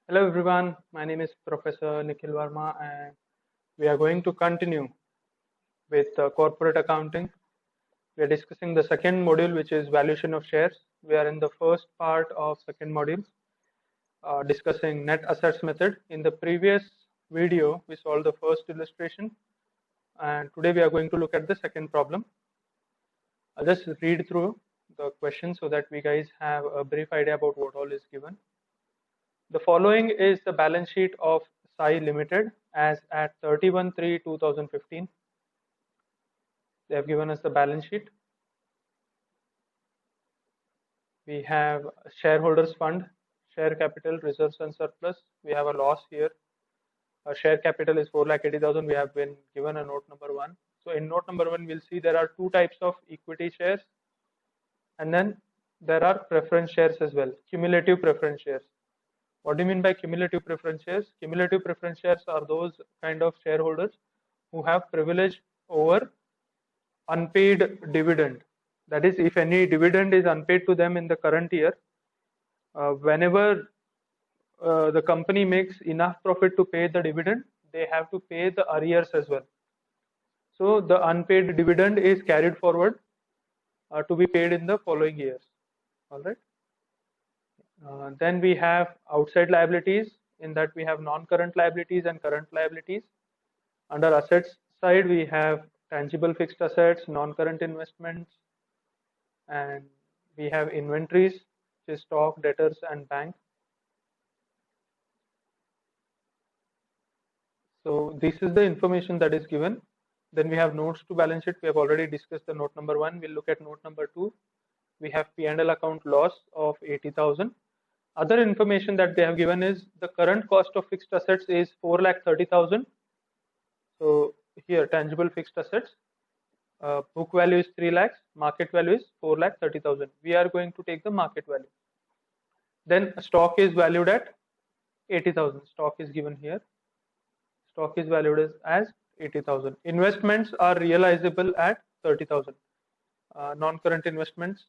Hello everyone, my name is Professor Nikhil Verma and we are going to continue with corporate accounting. We are discussing the second module which is valuation of shares. We are in the first part of second module discussing net assets method. In the previous video we solved the first illustration and today we are going to look at the second problem. I'll just read through the question so that we guys have a brief idea about what all is given. The following is the balance sheet of Sai Limited as at 31/3/2015. They have given us the balance sheet. We have shareholders fund, share capital, reserves and surplus. We have a loss here. Our share capital is 4,80,000. We have been given a note number 1. So in note number 1, we'll see there are two types of equity shares, and then there are preference shares as well, cumulative preference shares. What do you mean by cumulative preference shares? Cumulative preference shares are those kind of shareholders who have privilege over unpaid dividend. That is, if any dividend is unpaid to them in the current year, whenever the company makes enough profit to pay the dividend, they have to pay the arrears as well. So the unpaid dividend is carried forward to be paid in the following years. All right. Then we have outside liabilities. In that we have non-current liabilities and current liabilities. Under assets side we have tangible fixed assets, non-current investments, and we have inventories, which is stock, debtors and bank. So this is the information that is given. Then we have notes to balance sheet. We have already discussed the note number 1. We'll look at note number 2. We have P&L account loss of 80,000. Other information that they have given is the current cost of fixed assets is 4,30,000. So here tangible fixed assets, book value is 3 lakhs, market value is 4,30,000. We are going to take the market value. Then stock is valued at 80,000. Stock is given here. Stock is valued as 80,000. Investments are realizable at 30,000. Non-current investments,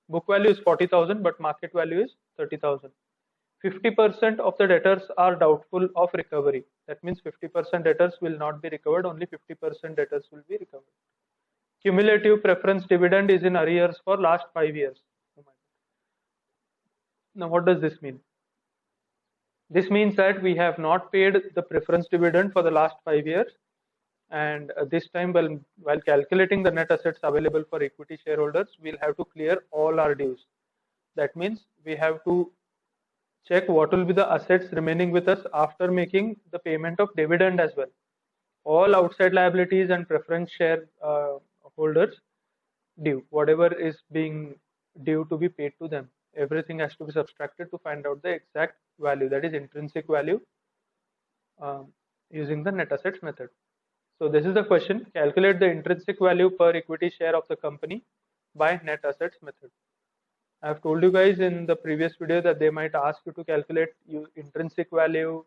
book value is 40,000, but market value is 30,000. 50% of the debtors are doubtful of recovery. That means 50% debtors will not be recovered, only 50% debtors will be recovered. Cumulative preference dividend is in arrears for last 5 years. Now what does this mean? This means that we have not paid the preference dividend for the last 5 years, and this time while calculating the net assets available for equity shareholders, we'll have to clear all our dues. That means we have to check what will be the assets remaining with us after making the payment of dividend as well. All outside liabilities and preference share holders due, whatever is being due to be paid to them, everything has to be subtracted to find out the exact value, that is intrinsic value, using the net assets method. So this is the question: calculate the intrinsic value per equity share of the company by net assets method. I have told you guys in the previous video that they might ask you to calculate intrinsic value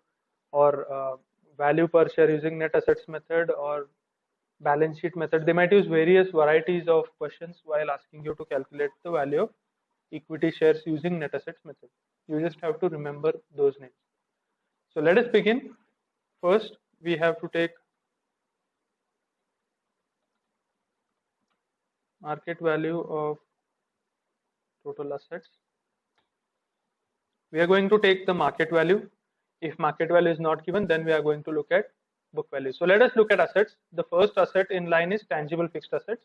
or value per share using net assets method or balance sheet method. They might use various varieties of questions while asking you to calculate the value of equity shares using net assets method. You just have to remember those names. So let us begin. First, we have to take market value of total assets. We are going to take the market value. If market value is not given, then we are going to look at book value. So let us look at assets. The first asset in line is tangible fixed assets.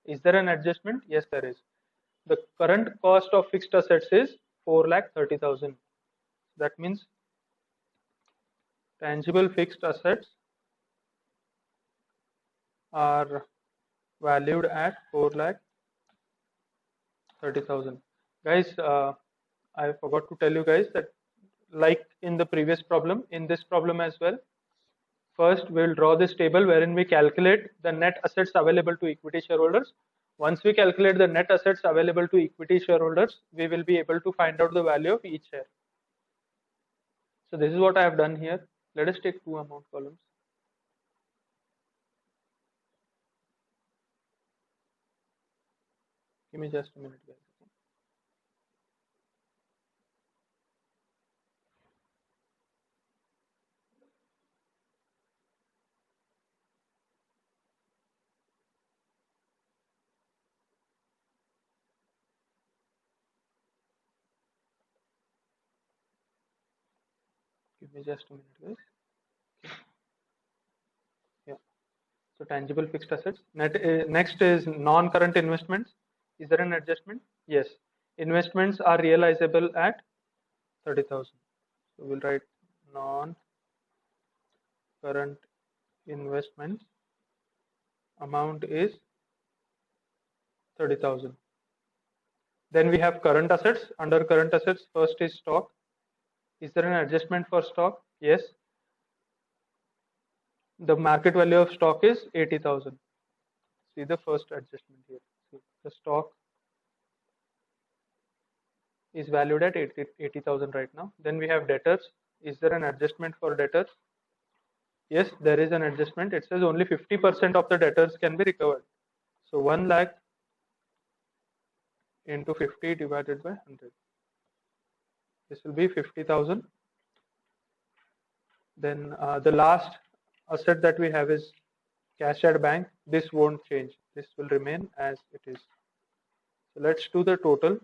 Is there an adjustment? Yes, there is. The current cost of fixed assets is 4,30,000. That means tangible fixed assets are valued at 4,30,000. Guys, I forgot to tell you guys that, like in the previous problem, in this problem as well, first we'll draw this table wherein we calculate the net assets available to equity shareholders. Once we calculate the net assets available to equity shareholders, we will be able to find out the value of each share. So this is what I have done here. Let us take two amount columns. Give me just a minute, guys. Give me just a minute, guys. Yeah. So tangible fixed assets. Next is non-current investments. Is there an adjustment? Yes. Investments are realizable at 30,000. So we'll write non-current investments. Amount is 30,000. Then we have current assets. Under current assets, first is stock. Is there an adjustment for stock? Yes. The market value of stock is 80,000. See the first adjustment here. See, the stock is valued at 80,000 right now. Then we have debtors. Is there an adjustment for debtors? Yes, there is an adjustment. It says only 50% of the debtors can be recovered. So 1 lakh into 50 divided by 100. This will be 50,000. Then the last asset that we have is cash at bank. This won't change. This will remain as it is. So let's do the total.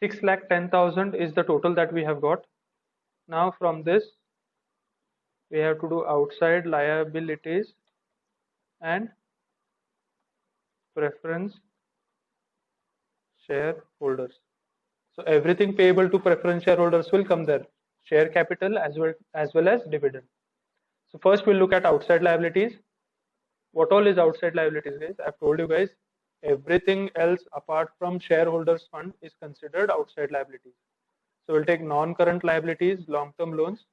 $6,10,000 is the total that we have got. Now from this, we have to do outside liabilities and preference shareholders. So everything payable to preference shareholders will come there. Share capital as well as dividend. So first we'll look at outside liabilities. What all is outside liabilities, guys? I've told you guys, everything else apart from shareholders fund is considered outside liabilities. So we'll take non-current liabilities, long-term loans.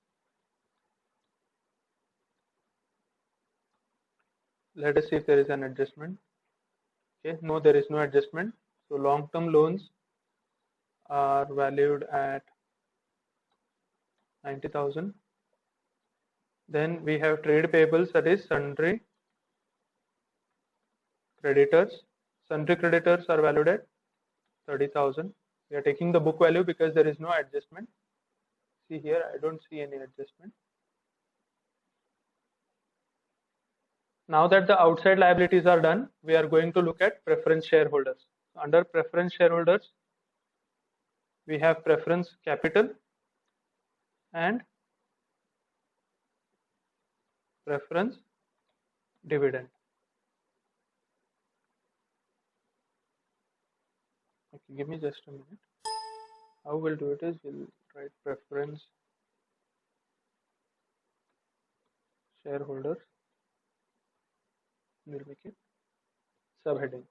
Let us see if there is an adjustment. Okay, no, there is no adjustment. So long-term loans are valued at 90,000. Then we have trade payables, that is sundry creditors. Sundry creditors are valued at 30,000. We are taking the book value because there is no adjustment. See here, I don't see any adjustment. Now that the outside liabilities are done, we are going to look at preference shareholders. Under preference shareholders, we have preference capital and preference dividend. Okay, give me just a minute. How we'll do it is we'll write preference shareholders. We'll make it subheading.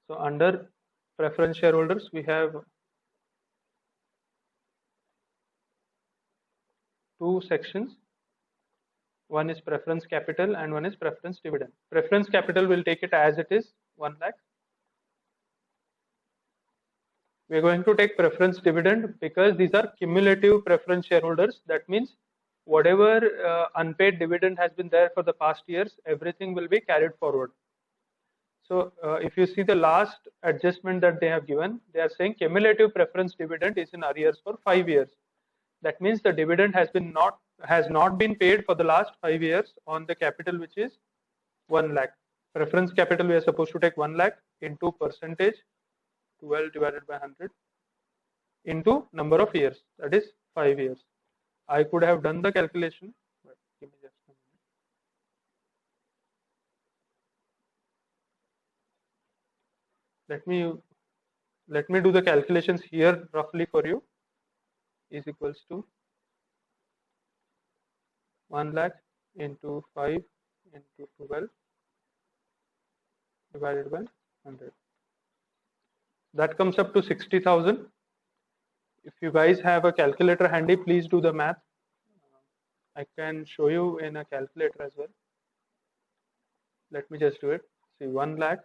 So under preference shareholders, we have two sections. One is preference capital and one is preference dividend. Preference capital will take it as it is, 1 lakh. We are going to take preference dividend because these are cumulative preference shareholders. That means whatever unpaid dividend has been there for the past years, everything will be carried forward. So if you see the last adjustment that they have given, they are saying cumulative preference dividend is in arrears for 5 years. That means the dividend has not been paid for the last 5 years on the capital, which is 1 lakh. Preference capital, we are supposed to take 1 lakh into percentage, 12 divided by 100, into number of years, that is 5 years. I could have done the calculation, but give me just a minute. Let me do the calculations here roughly for you. Is equals to 1 lakh into 5 into 12 divided by 100. That comes up to 60,000. If you guys have a calculator handy, please do the math. I can show you in a calculator as well. Let me just do it. See, 1 lakh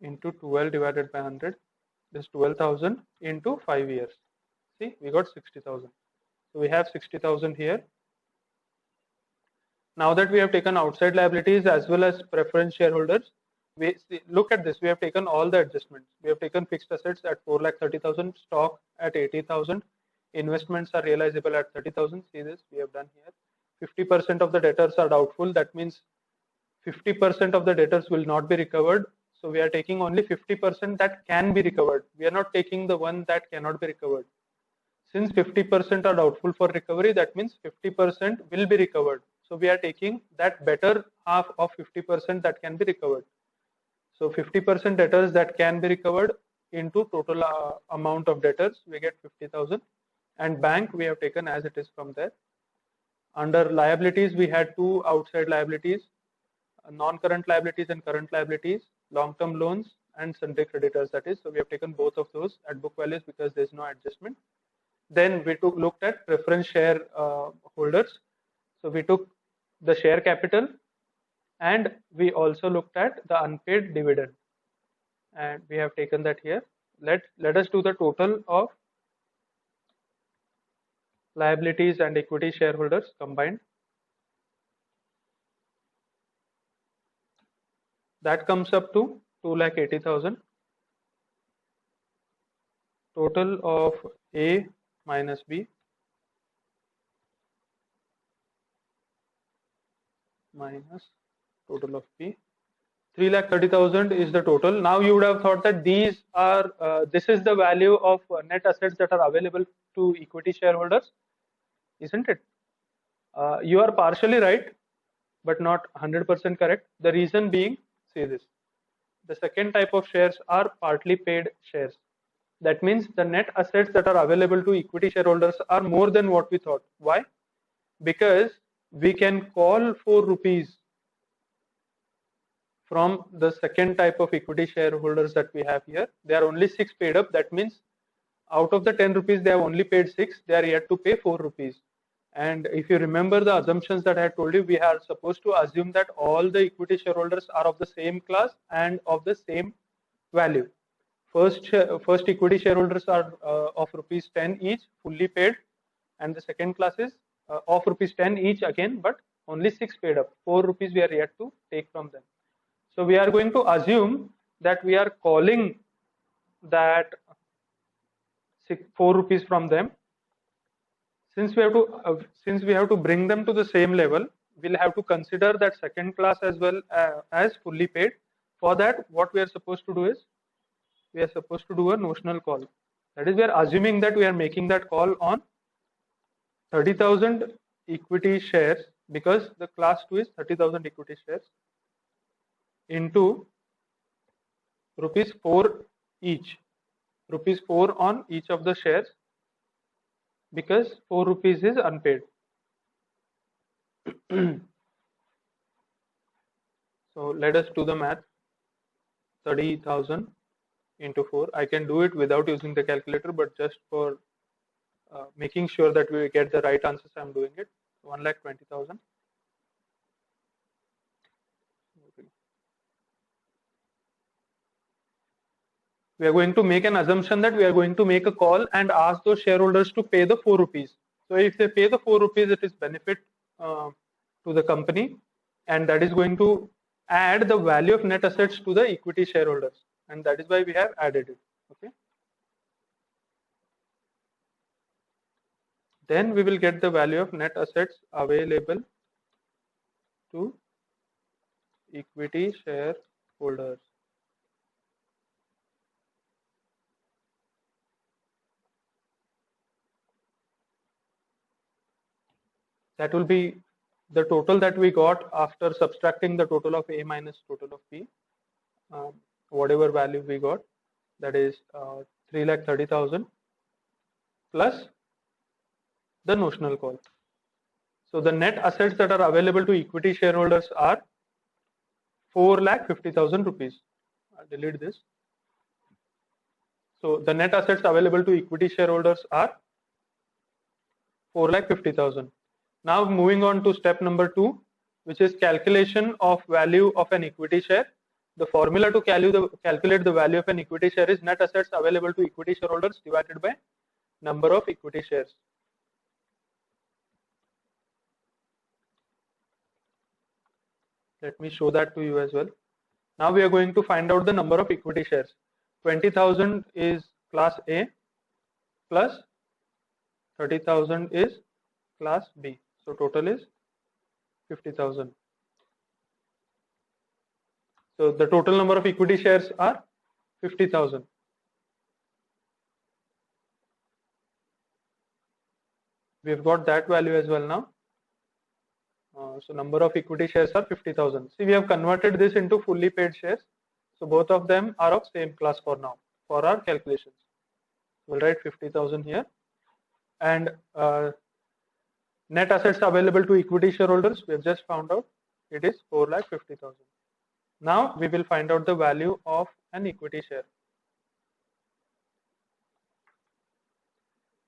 into 12 divided by 100 is 12,000 into 5 years. See, we got 60,000. So we have 60,000 here. Now that we have taken outside liabilities as well as preference shareholders, look at this. We have taken all the adjustments. We have taken fixed assets at 4,30,000, stock at 80,000, investments are realizable at 30,000. See this, we have done here. 50% of the debtors are doubtful. That means 50% of the debtors will not be recovered. So we are taking only 50% that can be recovered. We are not taking the one that cannot be recovered. Since 50% are doubtful for recovery, that means 50% will be recovered. So we are taking that better half of 50% that can be recovered. So 50% debtors that can be recovered into total amount of debtors, we get 50,000. And bank we have taken as it is from there. Under liabilities, we had two outside liabilities, non-current liabilities and current liabilities, long-term loans and sundry creditors, that is. So we have taken both of those at book values because there is no adjustment. Then we looked at preference share holders. So we took the share capital and we also looked at the unpaid dividend, and we have taken that here. Let us do the total of liabilities and equity shareholders combined. That comes up to 2,80,000. Total of A minus B minus total of B. 3,30,000 is the total. Now you would have thought that these are this is the value of net assets that are available to equity shareholders, isn't it? You are partially right, but not 100% correct. The reason being, see this, the second type of shares are partly paid shares. That means the net assets that are available to equity shareholders are more than what we thought. Why? Because we can call 4 rupees from the second type of equity shareholders that we have here. They are only 6 paid up. That means out of the 10 rupees, they have only paid 6. They are yet to pay 4 rupees. And if you remember the assumptions that I had told you, we are supposed to assume that all the equity shareholders are of the same class and of the same value. First equity shareholders are of rupees 10 each, fully paid, and the second class is of rupees 10 each again, but only 6 paid up. 4 rupees we are yet to take from them. So we are going to assume that we are calling that 4 rupees from them. Since we have to bring them to the same level, we'll have to consider that second class as well as fully paid. For that, what we are supposed to do is we are supposed to do a notional call. That is, we are assuming that we are making that call on 30,000 equity shares, because the class 2 is 30,000 equity shares, into rupees 4 each, rupees 4 on each of the shares, because 4 rupees is unpaid. So let us do the math. 30,000 into 4. I can do it without using the calculator, but just for making sure that we get the right answers, I am doing it. 1,20,000. We are going to make an assumption that we are going to make a call and ask those shareholders to pay the 4 rupees. So if they pay the 4 rupees, it is benefit to the company, and that is going to add the value of net assets to the equity shareholders, and that is why we have added it. Okay. Then we will get the value of net assets available to equity shareholders. That will be the total that we got after subtracting the total of A minus total of B, whatever value we got, that is 3,30,000 plus the notional call. So the net assets that are available to equity shareholders are 4,50,000 rupees. I'll delete this. So the net assets available to equity shareholders are 4,50,000. Now moving on to step number 2, which is calculation of value of an equity share. The formula to calculate the value of an equity share is net assets available to equity shareholders divided by number of equity shares. Let me show that to you as well. Now we are going to find out the number of equity shares. 20,000 is class A plus 30,000 is class B. So total is 50,000. So the total number of equity shares are 50,000. We've got that value as well now. So number of equity shares are 50,000. See, we have converted this into fully paid shares. So both of them are of same class for now for our calculations. We'll write 50,000 here. And net assets available to equity shareholders, we have just found out it is 4,50,000. Now we will find out the value of an equity share.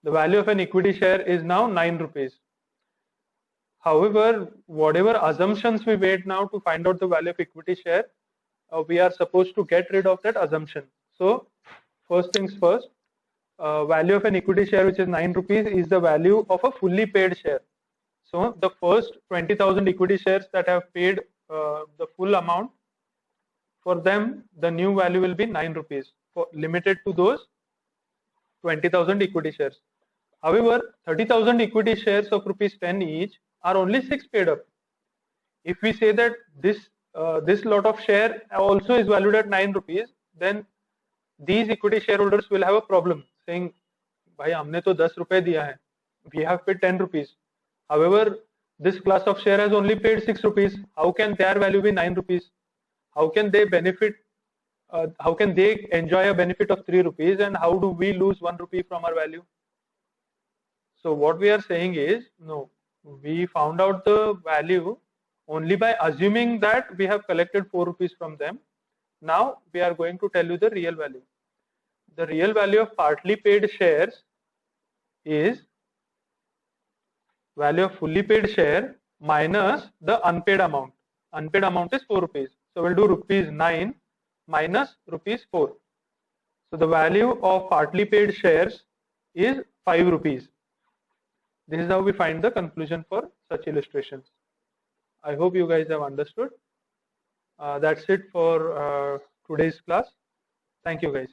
The value of an equity share is now 9 rupees. However, whatever assumptions we made now to find out the value of equity share, we are supposed to get rid of that assumption. So first things first, value of an equity share, which is 9 rupees, is the value of a fully paid share. So the first 20,000 equity shares that have paid the full amount, for them the new value will be 9 rupees, limited to those 20,000 equity shares. However, 30,000 equity shares of rupees 10 each are only 6 paid up. If we say that this lot of share also is valued at 9 rupees, then these equity shareholders will have a problem, saying, "Bhai, हमने तो 10 रुपए दिया है. We have paid 10 rupees. However, this class of share has only paid 6 rupees. How can their value be 9 rupees? How can they benefit? How can they enjoy a benefit of 3 rupees? And how do we lose 1 rupee from our value?" So what we are saying is, no, we found out the value only by assuming that we have collected 4 rupees from them. Now we are going to tell you the real value. The real value of partly paid shares is value of fully paid share minus the unpaid amount. Unpaid amount is 4 rupees. So we'll do rupees 9 minus rupees 4. So the value of partly paid shares is 5 rupees. This is how we find the conclusion for such illustrations. I hope you guys have understood. That's it for today's class. Thank you guys.